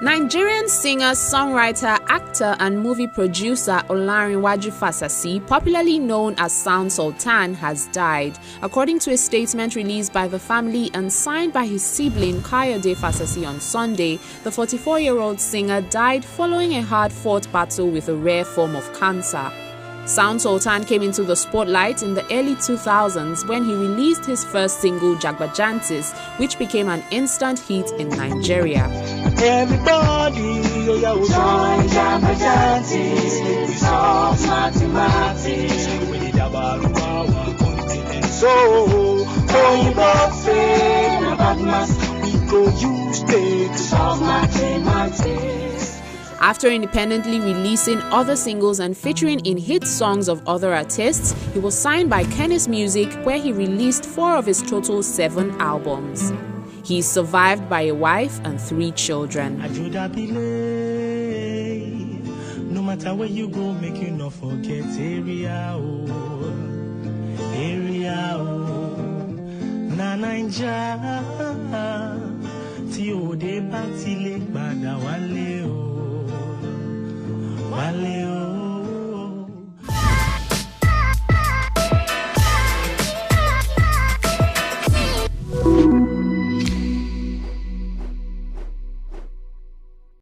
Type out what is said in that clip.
Nigerian singer, songwriter, actor, and movie producer Lanre Fasasi, popularly known as Sound Sultan, has died. According to a statement released by the family and signed by his sibling Kayode Fasasi on Sunday, the 44-year-old singer died following a hard-fought battle with a rare form of cancer. Sound Sultan came into the spotlight in the early 2000s when he released his first single, Jagbajantis, which became an instant hit in Nigeria. Everybody, join Jagbajantis, we solve mathematics, we need about our continent. So, going back fail about maths, we go use to solve mathematics. After independently releasing other singles and featuring in hit songs of other artists, he was signed by Kennis Music, where he released 4 of his total 7 albums. He is survived by a wife and 3 children. No matter where you go, make you not forget area, na Naija, ti o de back ti le pada wale.